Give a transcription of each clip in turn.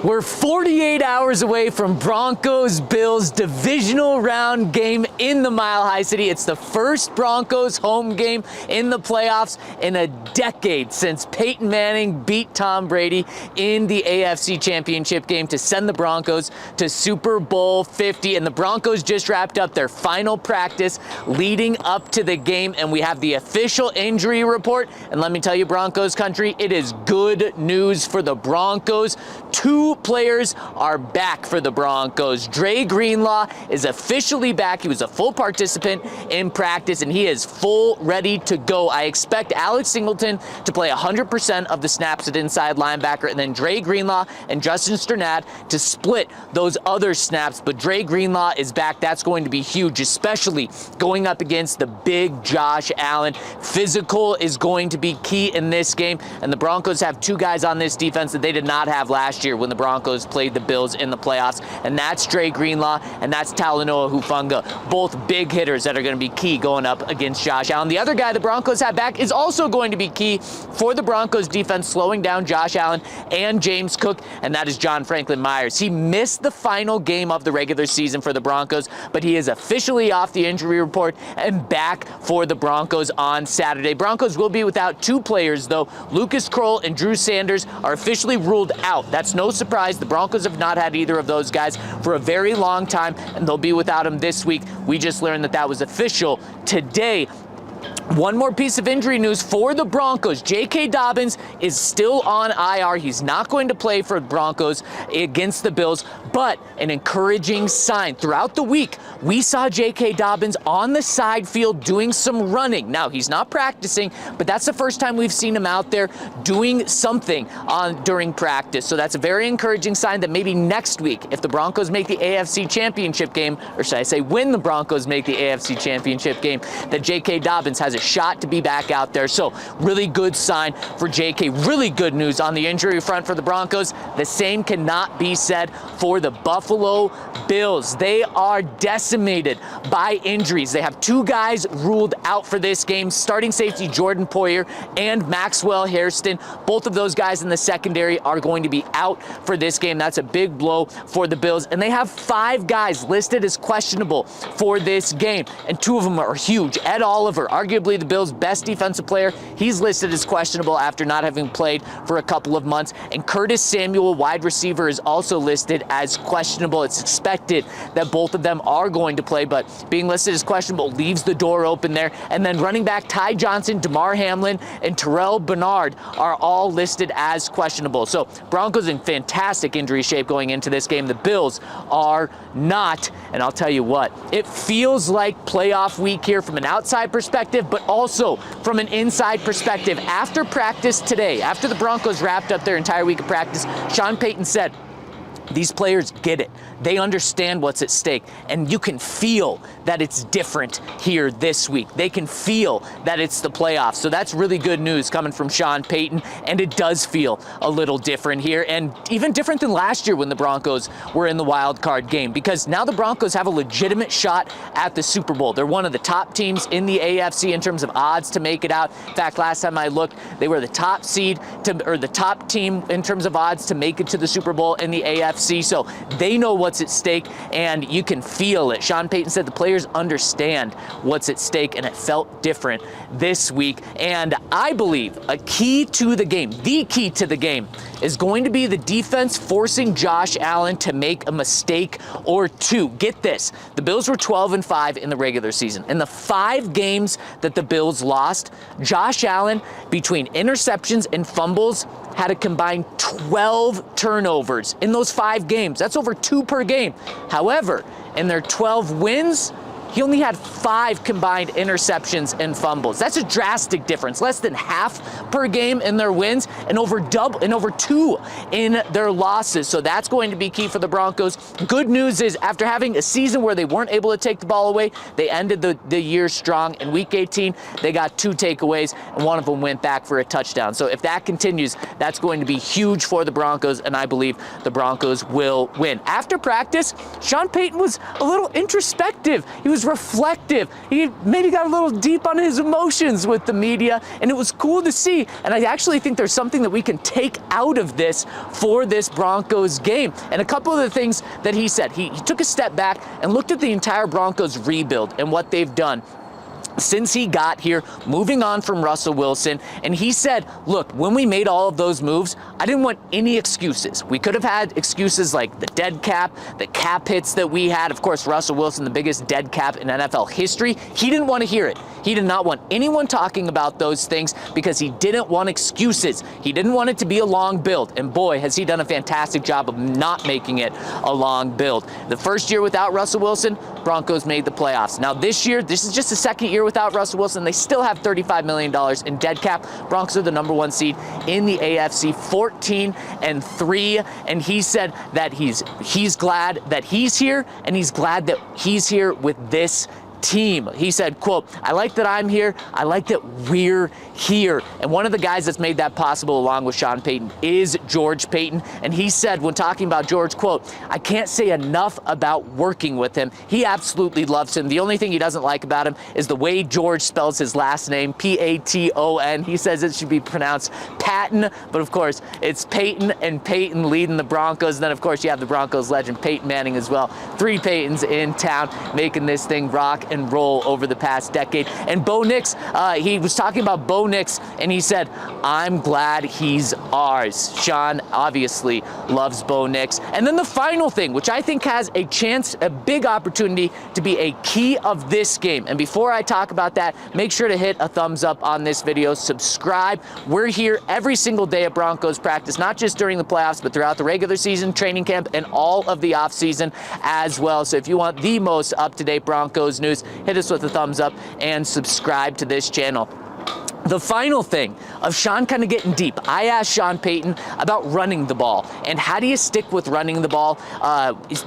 We're 48 hours away from Broncos-Bills divisional round game in the Mile High City. It's the first Broncos home game in the playoffs in a decade since Peyton Manning beat Tom Brady in the AFC Championship game to send the Broncos to Super Bowl 50. And the Broncos just wrapped up their final practice leading up to the game, and we have the official injury report. And let me tell you, Broncos Country, it is good news for the Broncos. Two players are back for the Broncos. Dre Greenlaw is officially back. He was a full participant in practice, and he is full ready to go. I expect Alex Singleton to play 100% of the snaps at inside linebacker, and then Dre Greenlaw and Justin Strnad to split those other snaps. But Dre Greenlaw is back. That's going to be huge, especially going up against the big Josh Allen. Physical is going to be key in this game, and the Broncos have two guys on this defense that they did not have last year when the Broncos played the Bills in the playoffs, and that's Dre Greenlaw and that's Talanoa Hufanga, both big hitters that are going to be key going up against Josh Allen. The other guy the Broncos have back is also going to be key for the Broncos defense, slowing down Josh Allen and James Cook, and that is John Franklin Myers. He missed the final game of the regular season for the Broncos, but he is officially off the injury report and back for the Broncos on Saturday. Broncos will be without two players, though. Lucas Kroll and Drew Sanders are officially ruled out. That's no surprise. The Broncos have not had either of those guys for a very long time, and they'll be without him this week. We just learned that that was official today. One more piece of injury news for the Broncos. J.K. Dobbins is still on IR. He's not going to play for the Broncos against the Bills, but an encouraging sign. Throughout the week, we saw J.K. Dobbins on the side field doing some running. Now, he's not practicing, but that's the first time we've seen him out there doing something during practice. So that's a very encouraging sign that maybe next week, if the Broncos make the AFC Championship game, or should I say when the Broncos make the AFC Championship game, that J.K. Dobbins has a shot to be back out there. So really good sign for JK. Really good news on the injury front for the Broncos. The same cannot be said for the Buffalo Bills. They are decimated by injuries. They have two guys ruled out for this game, starting safety Jordan Poyer and Maxwell Hairston. Both of those guys in the secondary are going to be out for this game. That's a big blow for the Bills. And they have five guys listed as questionable for this game, and two of them are huge. Ed Oliver, arguably the Bills' best defensive player, he's listed as questionable after not having played for a couple of months. And Curtis Samuel, wide receiver, is also listed as questionable. It's expected that both of them are going to play, but being listed as questionable leaves the door open there. And then running back Ty Johnson, Damar Hamlin, and Terrell Bernard are all listed as questionable. So Broncos in fantastic injury shape going into this game. The Bills are not, and I'll tell you what, it feels like playoff week here from an outside perspective, but also from an inside perspective. After practice today, after the Broncos wrapped up their entire week of practice, Sean Payton said, these players get it. They understand what's at stake, and you can feel that it's different here this week. They can feel that it's the playoffs. So that's really good news coming from Sean Payton, and it does feel a little different here, and even different than last year when the Broncos were in the wild card game, because now the Broncos have a legitimate shot at the Super Bowl. They're one of the top teams in the AFC in terms of odds to make it out. In fact, last time I looked, they were the top seed or the top team in terms of odds to make it to the Super Bowl in the AFC. So they know what's at stake, and you can feel it. Sean Payton said the players understand what's at stake, and it felt different this week. And I believe a key to the game, the key to the game, is going to be the defense forcing Josh Allen to make a mistake or two. Get this, the Bills were 12-5 in the regular season. In the 5 games that the Bills lost, Josh Allen, between interceptions and fumbles, had a combined 12 turnovers in those 5 games. That's over 2 per game. However, in their 12 wins, he only had 5 combined interceptions and fumbles. That's a drastic difference. Less than half per game in their wins, and over 2 in their losses. So that's going to be key for the Broncos. Good news is, after having a season where they weren't able to take the ball away, they ended the year strong. In Week 18, they got 2 takeaways, and one of them went back for a touchdown. So if that continues, that's going to be huge for the Broncos, and I believe the Broncos will win. After practice, Sean Payton was a little introspective. He was was reflective. He maybe got a little deep on his emotions with the media, and it was cool to see. And I actually think there's something that we can take out of this for this Broncos game. And a couple of the things that he said, he took a step back and looked at the entire Broncos rebuild and what they've done since he got here, moving on from Russell Wilson. And he said, look, when we made all of those moves, I didn't want any excuses. We could have had excuses like the dead cap, the cap hits that we had. Of course, Russell Wilson, the biggest dead cap in NFL history. He didn't want to hear it. He did not want anyone talking about those things because he didn't want excuses. He didn't want it to be a long build. And boy, has he done a fantastic job of not making it a long build. The first year without Russell Wilson, Broncos made the playoffs. Now this year, this is just the second year without Russell Wilson. They still have $35 million in dead cap. Broncos are the #1 seed in the AFC, 14-3. And he said that he's glad that he's here, and he's glad that he's here with this team. He said, quote, I like that I'm here. I like that we're here. And one of the guys that's made that possible along with Sean Payton is George Payton. And he said when talking about George, quote, I can't say enough about working with him. He absolutely loves him. The only thing he doesn't like about him is the way George spells his last name, P-A-T-O-N. He says it should be pronounced Patton, but of course it's Payton, and Payton leading the Broncos. And then of course you have the Broncos legend Peyton Manning as well. 3 Paytons in town making this thing rock and roll over the past decade. And Bo Nix, he was talking about Bo Nix, and he said, I'm glad he's ours. Sean obviously loves Bo Nix. And then the final thing, which I think has a chance, a big opportunity to be a key of this game. And before I talk about that, make sure to hit a thumbs up on this video, subscribe. We're here every single day at Broncos practice, not just during the playoffs, but throughout the regular season, training camp, and all of the off season as well. So if you want the most up-to-date Broncos news, hit us with a thumbs up and subscribe to this channel. The final thing of Sean kind of getting deep, I asked Sean Payton about running the ball and how do you stick with running the ball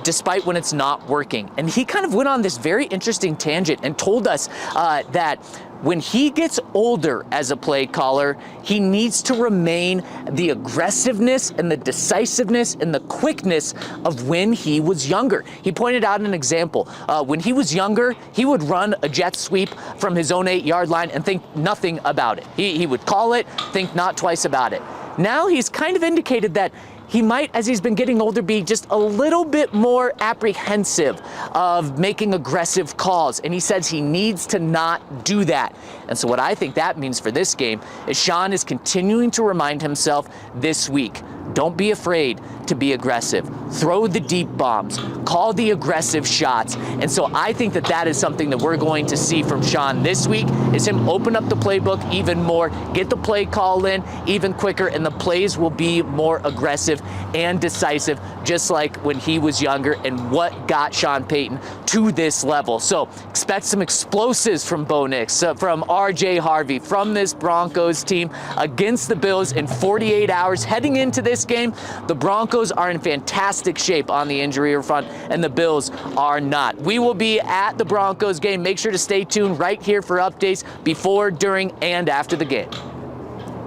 despite when it's not working. And he kind of went on this very interesting tangent and told us that when he gets older as a play caller, he needs to remain the aggressiveness and the decisiveness and the quickness of when he was younger. He pointed out an example. When he was younger, he would run a jet sweep from his own 8-yard line and think nothing about it. He would call it, think not twice about it. Now he's kind of indicated that he might, as he's been getting older, be just a little bit more apprehensive of making aggressive calls. And he says he needs to not do that. And so what I think that means for this game is Sean is continuing to remind himself this week, don't be afraid to be aggressive. Throw the deep bombs. Call the aggressive shots. And so I think that that is something that we're going to see from Sean this week, is him open up the playbook even more, get the play call in even quicker, and the plays will be more aggressive and decisive, just like when he was younger and what got Sean Payton to this level. So expect some explosives from Bo Nix, from RJ Harvey, from this Broncos team against the Bills in 48 hours. Heading into this game, the Broncos are in fantastic shape on the injury front, and the Bills are not. We will be at the Broncos game. Make sure to stay tuned right here for updates before, during, and after the game.